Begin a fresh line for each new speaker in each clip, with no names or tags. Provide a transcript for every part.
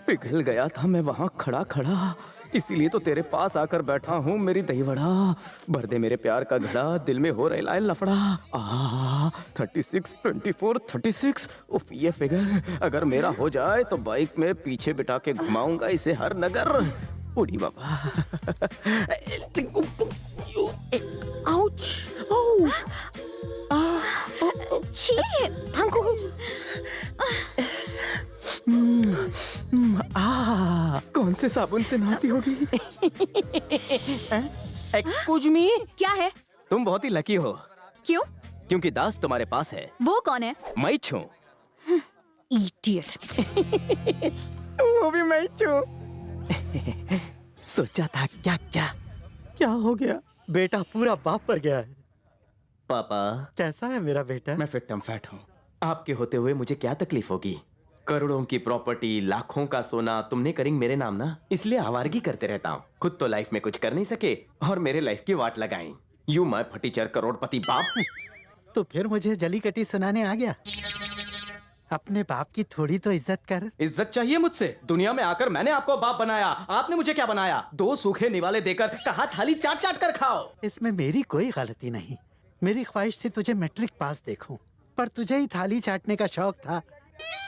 पिघल गया था मैं वहां खड़ा खड़ा, इसीलिए तो तेरे पास आकर बैठा हूँ मेरी दही वड़ा। भर दे मेरे प्यार का घड़ा, दिल में हो रहा है लफड़ा। 36 24 36। उफ, ये फिगर अगर मेरा हो जाए तो बाइक में पीछे बिठा के घुमाऊंगा इसे हर नगर। उड़ी बाबा। आउच।
छी।
कौन से साबुन से नहाती होगी? Excuse me.
क्या है?
तुम बहुत ही लकी हो।
क्यों?
क्योंकि दास तुम्हारे पास है।
वो कौन है?
मैं छू।
इडियट।
वो भी मैं छू। सोचा था क्या क्या क्या हो गया?
बेटा पूरा बाप पर गया है।
पापा
कैसा है मेरा बेटा?
मैं फिटम फैट हूँ। आपके होते हुए मुझे क्या तकलीफ होगी? करोड़ों की प्रॉपर्टी, लाखों का सोना तुमने करेंगे मेरे नाम ना, इसलिए आवारगी करते रहता हूँ। खुद तो लाइफ में कुछ कर नहीं सके और मेरे लाइफ की वाट लगाई। यू मैं फटीचर करोड़पति बाप।
तो फिर मुझे जली कटी सुनाने आ गया। अपने बाप की थोड़ी तो इज्जत कर।
इज्जत चाहिए मुझसे? दुनिया में आकर मैंने आपको बाप बनाया, आपने मुझे क्या बनाया? 2 सूखे निवाले देकर कहा थाली चाट चाट कर खाओ।
इसमें मेरी कोई गलती नहीं। मेरी ख्वाहिश थी तुझे मैट्रिक पास देखूं, पर तुझे ही थाली चाटने का शौक था,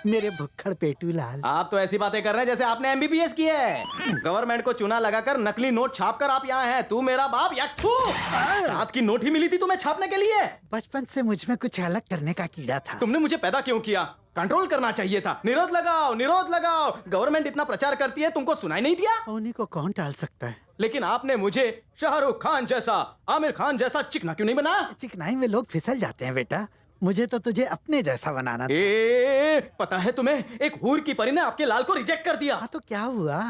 मेरे भुक्खड़ पेटू लाल।
आप तो ऐसी बातें कर रहे हैं जैसे आपने एमबीबीएस की है। गवर्नमेंट को चूना लगाकर नकली नोट छापकर आप यहाँ हैं। तू मेरा बाप या तू? साथ की नोट ही मिली थी तुम्हें छापने के लिए।
बचपन से मुझ में कुछ अलग करने का कीड़ा था।
तुमने मुझे पैदा क्यों किया? कंट्रोल करना चाहिए था। निरोध लगाओ, निरोध लगाओ। गवर्नमेंट इतना प्रचार करती है, तुमको सुनाई नहीं दिया?
उन्हीं को कौन टाल सकता है?
लेकिन आपने मुझे शाहरुख खान जैसा, आमिर खान जैसा चिकना क्यों नहीं बनाया?
चिकनाई में लोग फिसल जाते हैं बेटा, मुझे तो तुझे अपने जैसा बनाना था।
पता है तुम्हें, एक हूर की परी ने आपके लाल को रिजेक्ट कर दिया।
हाँ तो क्या हुआ?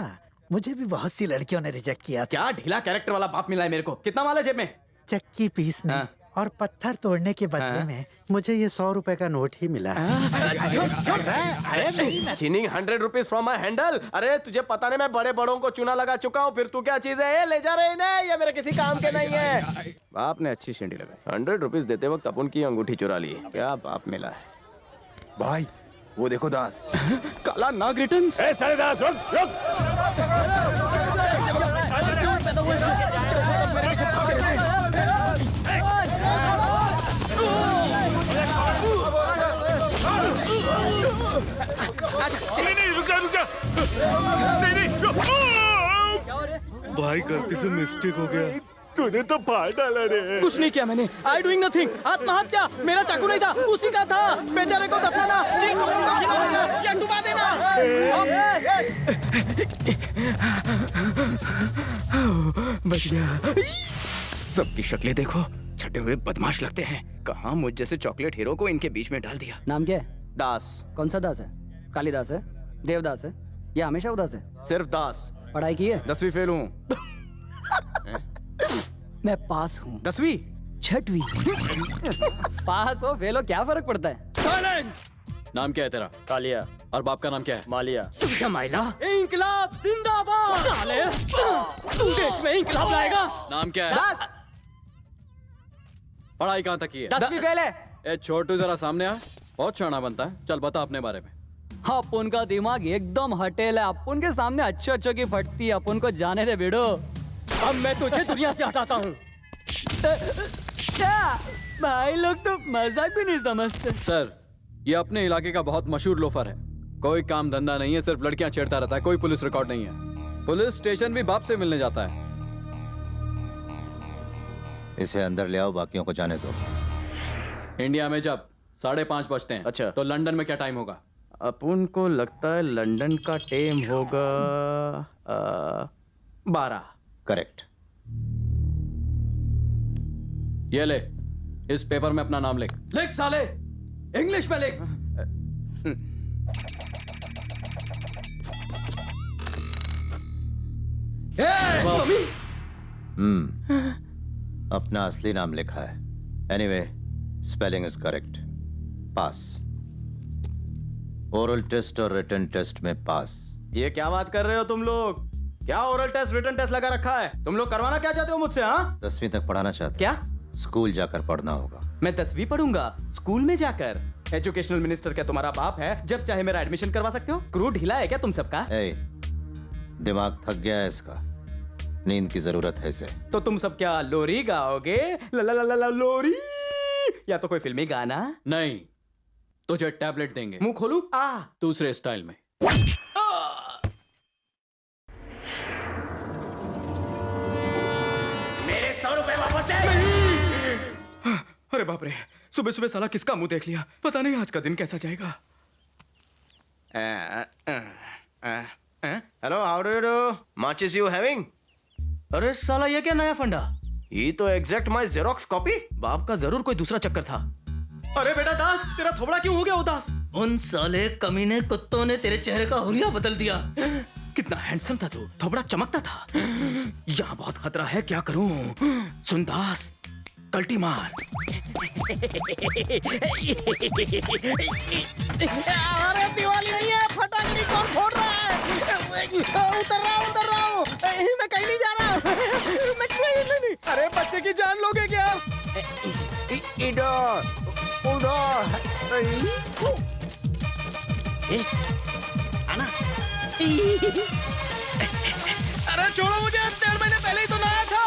मुझे भी बहुत सी लड़कियों ने रिजेक्ट किया था।
क्या ढीला कैरेक्टर वाला बाप मिला है मेरे को। कितना माल है जेब में?
चक्की पीसने
हाँ।
और पत्थर तोड़ने के बदले
हाँ।
में मुझे ये 100 रुपए का नोट ही मिला।
चीनिंग 100 रुपीज फ्रॉम माई हैंडल। अरे तुझे पता नहीं मैं बड़े बड़ों को चूना लगा चुका हूँ, फिर तू क्या चीज है? ले जा रहे ना, ये मेरे किसी काम के नहीं है। बाप ने अच्छी शेंडी लगाई। 100 रुपीज देते वक्त अपन की अंगूठी चुरा ली। क्या बाप मिला है
भाई? वो देखो दास।
काला नाग रिटर्न्स।
सारे दास रुक रुक। नहीं रुका रुका। नहीं भाई गलती से मिस्टेक हो गया। तूने तो फाड़ डाला रे।
कुछ नहीं किया मैंने। I doing nothing. आत्महत्या। मेरा चाकू नहीं था, उसी का था। बेचारे को दफनाना, चिंगों को खिला देना या डुबा देना। बच गया। सबकी शक्लें देखो, छटे हुए बदमाश लगते हैं। कहाँ मुझ जैसे चॉकलेट हीरो को इनके बीच में डाल दिया।
नाम क्या है?
दास।
कौन सा दास है? कालिदास है, देवदास है या हमेशा उदास है?
सिर्फ दास।
पढ़ाई की है?
10वीं फेल हूँ।
मैं पास हूँ।
10वीं?
6वीं। पास हो फेल हो क्या फर्क पड़ता है?
नाम क्या है तेरा?
कालिया।
और बाप का नाम क्या है?
मालिया।
क्या माइला?
इंकलाब जिंदाबाद। साले तू देश में इंकलाब लाएगा?
नाम क्या है? पढ़ाई कहाँ तक की है?
10वीं फेल है।
ए छोटू जरा सामने आ, बहुत शाना बनता है। चल बता अपने बारे में।
अपन का दिमाग एकदम हटेल है, अपन के सामने अच्छे अच्छों की फटती है, अपन को जाने दे बेड़ो।
अब मैं तुझे दुनिया से हटाता हूँ।
क्या भाई लोग तो मजाक भी नहीं समझते।
सर, ये अपने इलाके का बहुत मशहूर लोफर है। कोई काम धंधा नहीं है, सिर्फ लड़कियां छेड़ता रहता है। कोई पुलिस रिकॉर्ड नहीं है। पुलिस स्टेशन भी बाप से मिलने जाता है।
इसे अंदर ले आओ, बाकियों को जाने दो।
इंडिया में जब 5:30 बजते हैं,
अच्छा।
तो लंदन में क्या टाइम होगा?
अपन को लगता है लंदन का टाइम होगा 12।
करेक्ट।
ये ले, इस पेपर में अपना नाम लिख। लिख साले, इंग्लिश में लिख।
अपना असली नाम लिखा है। Anyway, spelling is correct. Pass. Oral test और रिटन टेस्ट में पास।
ये क्या बात कर रहे हो तुम लोग? क्या ओरल टेस्ट रिटन टेस्ट लगा रखा है? तुम लोग करवाना क्या चाहते हो मुझसे? हाँ,
10वीं तक पढ़ाना चाहते?
क्या?
स्कूल जाकर पढ़ना होगा।
मैं 10वीं पढ़ूंगा स्कूल में जाकर? एजुकेशनल मिनिस्टर क्या तुम्हारा बाप है? जब चाहे मेरा एडमिशन करवा सकते हो। क्रू ढीला है क्या तुम सबका?
ए, दिमाग थक गया है इसका, नींद की जरूरत है इसे।
तो तुम सब क्या लोरी गाओगे? ला ला ला ला ला लोरी, या तो कोई फिल्मी गाना?
नहीं, तुझे टैबलेट देंगे
मुंह खोलू?
दूसरे स्टाइल में।
मेरे 100 रुपए वापस दे। अरे बाप रे, सुबह सुबह साला किसका मुंह देख लिया। पता नहीं आज का दिन कैसा जाएगा।
Hello, how do you do? Much is you having?
अरे साला ये क्या नया फंडा?
ये तो एग्जैक्ट माय जेरोक्स कॉपी।
बाप का जरूर कोई दूसरा चक्कर था। अरे बेटा दास, तेरा थोबड़ा क्यों हो गया उदास? उन साले कमीने कुत्तों ने तेरे चेहरे का हुलिया बदल दिया। कितना हैंडसम था तू, थोबड़ा चमकता था। यहाँ बहुत खतरा है, क्या करूं? सुन दास, कल्टी मार। अरे दिवाली नहीं है, फटाकड़ी कौन फोड़ रहा है? उतर रहा हूँ। मैं कहीं नहीं जा रहा। मैं नहीं। अरे बच्चे की जान लोगे क्या? आना। अरे छोड़ो मुझे, 1.5 महीने पहले ही तो नया था।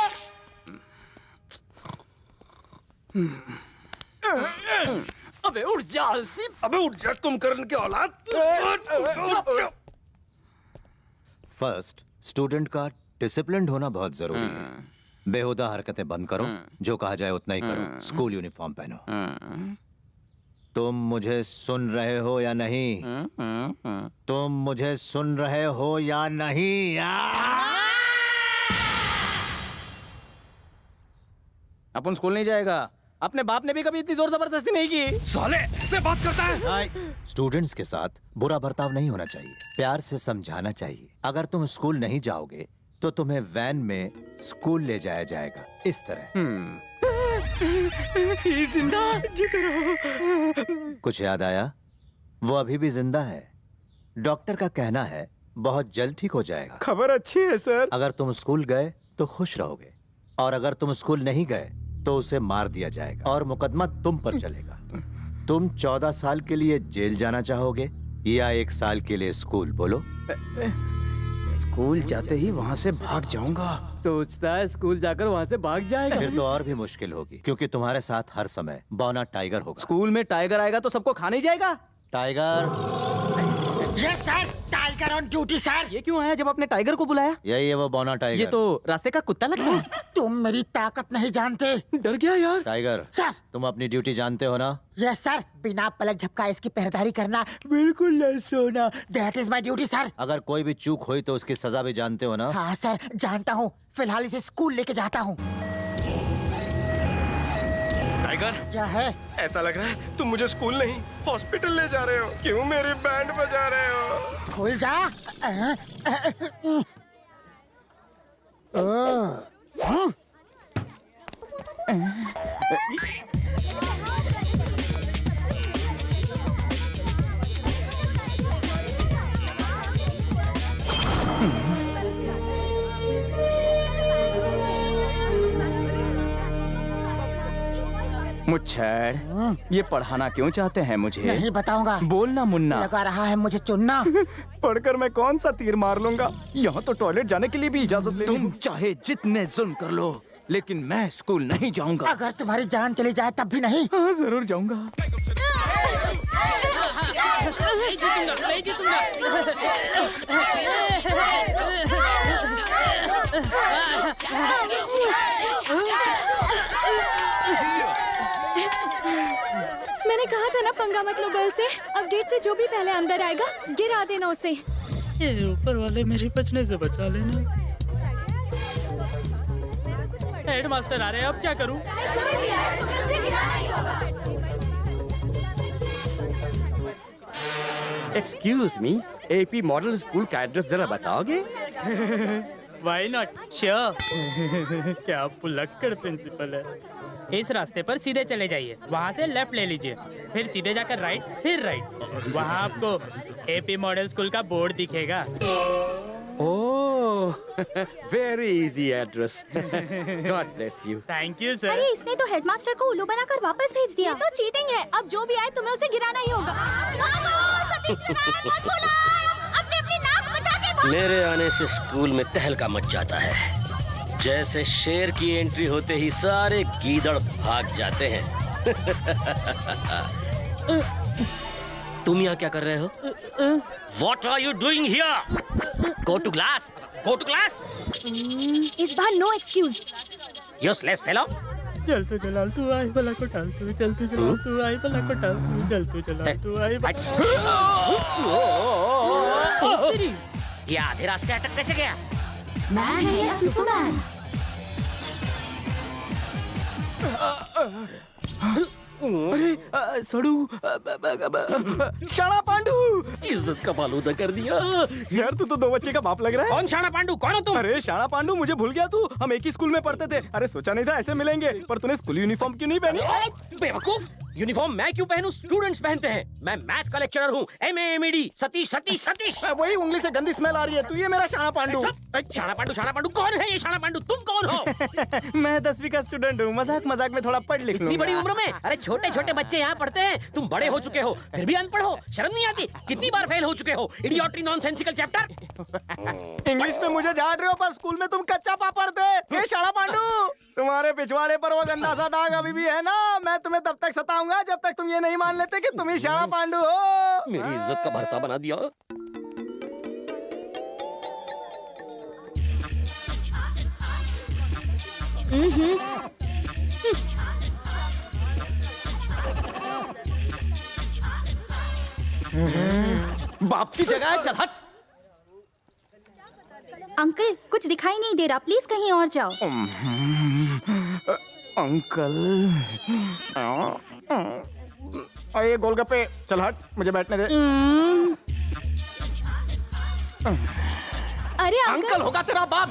अबे उठ जा आलसी।
अबे उठ जा कुंभकर्ण की औलाद।
फर्स्ट, स्टूडेंट का डिसिप्लिन्ड होना बहुत जरूरी है। बेहुदा हरकतें बंद करो, जो कहा जाए उतना ही करो। स्कूल यूनिफॉर्म पहनो। तुम मुझे सुन रहे हो या नहीं? तुम मुझे सुन रहे हो या नहीं?
अपन स्कूल नहीं जाएगा। अपने बाप ने भी कभी इतनी जोर जबरदस्ती नहीं की।
साले ऐसे बात करता है?
स्टूडेंट्स के साथ बुरा बर्ताव नहीं होना चाहिए, प्यार से समझाना चाहिए। अगर तुम स्कूल नहीं जाओगे तो तुम्हें वैन में स्कूल ले जाया जाएगा, इस तरह।
जिंदा जीते रहो।
कुछ याद आया? वो अभी भी जिंदा है। डॉक्टर का कहना है बहुत जल्द ठीक हो जाएगा।
खबर अच्छी है सर।
अगर तुम स्कूल गए तो खुश रहोगे, और अगर तुम स्कूल नहीं गए तो उसे मार दिया जाएगा और मुकदमा तुम पर चलेगा। तुम 14 साल के लिए जेल जाना चाहोगे या 1 साल के लिए स्कूल? बोलो।
स्कूल जाते ही वहाँ से भाग जाऊंगा।
सोचता है स्कूल जाकर वहाँ से भाग जाएगा।
फिर तो और भी मुश्किल होगी, क्योंकि तुम्हारे साथ हर समय बौना टाइगर होगा।
स्कूल में टाइगर आएगा तो सबको खा नहीं जाएगा।
Tiger.
Yes sir, tiger on duty sir.
ये क्यों आया जब आपने टाइगर को बुलाया?
यही है वो बौना टाइगर।
ये तो रास्ते का कुत्ता लगता है।
तुम मेरी ताकत नहीं जानते।
डर गया यार।
Tiger,
sir.
तुम अपनी ड्यूटी जानते हो ना?
यस सर, बिना पलक झपकाए इसकी पहरेदारी करना, बिल्कुल नहीं सोना, that is my duty sir.
अगर कोई भी चूक हुई तो उसकी सजा भी जानते हो ना?
हाँ सर, जानता हूँ। फिलहाल इसे स्कूल लेके जाता हूँ।
टाइगर,
क्या है?
ऐसा लग रहा है तुम मुझे स्कूल नहीं हॉस्पिटल ले जा रहे हो। क्यों मेरी बैंड बजा रहे हो?
खुल जा।
मुच्छड़, ये पढ़ाना क्यों चाहते हैं मुझे?
नहीं बताऊंगा।
बोलना मुन्ना।
लगा रहा है मुझे चुनना।
पढ़कर मैं कौन सा तीर मार लूंगा? यहाँ तो टॉयलेट जाने के लिए भी इजाजत लेनी। तुम चाहे जितने जुल्म कर लो, लेकिन मैं स्कूल नहीं जाऊंगा।
अगर तुम्हारी जान चली जाए तब भी नहीं।
हाँ जरूर जाऊंगा।
मैंने कहा था ना पंगा मत लो गर्ल से। अब गेट से जो भी पहले अंदर आएगा गिरा देना उसे।
ये ऊपर वाले मेरी बचने से बचा लेना। हेडमास्टर आ रहे हैं, अब क्या करूं?
Excuse me, AP model school का एड्रेस जरा बताओगे?
Why not, sure. क्या पुलक्कड़ प्रिंसिपल है। इस रास्ते पर सीधे चले जाइए, वहाँ से लेफ्ट ले लीजिए, फिर सीधे जाकर राइट, फिर राइट। वहाँ आपको एपी मॉडल स्कूल का बोर्ड दिखेगा।
Oh,
very easy address. God bless you.
Thank you sir.
अरे इसने तो हेडमास्टर को उल्लू बनाकर वापस भेज दिया.
ये तो चीटिंग है. अब जो भी आए तुम्हें उसे गिराना ही होगा. भागो, सतीश नारायण मत बुलाओ. अपनी नाक बचा के भागो.
मेरे आने से स्कूल में तहलका मच जाता है. जैसे शेर की एंट्री होते ही सारे गीदड़ भाग जाते हैं. तुम यहाँ क्या कर रहे हो? What are you doing here? Go to class. Go to class.
इस बार नो एक्सक्यूज.
Useless fellow.
चल तू चला तू आई भला को टाल तू. चल तू चला तू आई भला को टाल तू. चल तू चला तू आई भला.
ये आधे रास्ते अटक कैसे गया?
मैं है सुपरमैन.
अरे सड़ू शाणा पांडू.
इज्जत का फालूदा कर दिया.
यार तू तो 2 बच्चे का बाप लग रहा है.
कौन शाणा पांडू? कौन हो तुम?
अरे शाणा पांडू, मुझे भूल गया तू. हम एक ही स्कूल में पढ़ते थे. अरे सोचा नहीं था ऐसे मिलेंगे. पर तूने स्कूल यूनिफॉर्म क्यों नहीं पहनी?
बेवकूफ. यूनिफॉर्म मैं क्यों पहनूं? स्टूडेंट्स पहनते हैं. मैं मैथ का लेक्चरर हूँ. MAMED. सतीश सतीश सतीश.
वही उंगली से गंदी स्मेल आ रही है. तू ये मेरा शाणा पांडू.
शाणा पांडू कौन है? ये शाणा पांडू तुम कौन हो?
मैं 10वीं का स्टूडेंट हूँ. मजाक मजाक में थोड़ा पढ़ लिख
इतनी
लूंगा.
बड़ी उम्र में? अरे छोटे छोटे बच्चे यहाँ पढ़ते हैं. तुम बड़े हो चुके हो फिर भी अनपढ़ हो. शर्म नहीं आती? कितनी बार फेल हो चुके हो? इडियोट्री नॉनसेंसिकल चैप्टर.
इंग्लिश में मुझे झाड़ रहे हो पर स्कूल में तुम कच्चा पापड़ थे. ये शाणा पांडू, तुम्हारे पिछवाड़े पर वो गंदा सा दाग अभी भी है ना. मैं तुम्हें तब तक सताऊंगा जब तक तुम ये नहीं मान लेते कि तुम ही शाणा पांडू हो.
मेरी इज्जत का भरता बना दिया.
बाप की जगह है. चल हट.
अंकल कुछ दिखाई नहीं दे रहा. प्लीज कहीं और जाओ.
अंकल ये गोलगप्पे. चल हट, मुझे बैठने दे.
अरे
अंकल होगा तेरा बाप.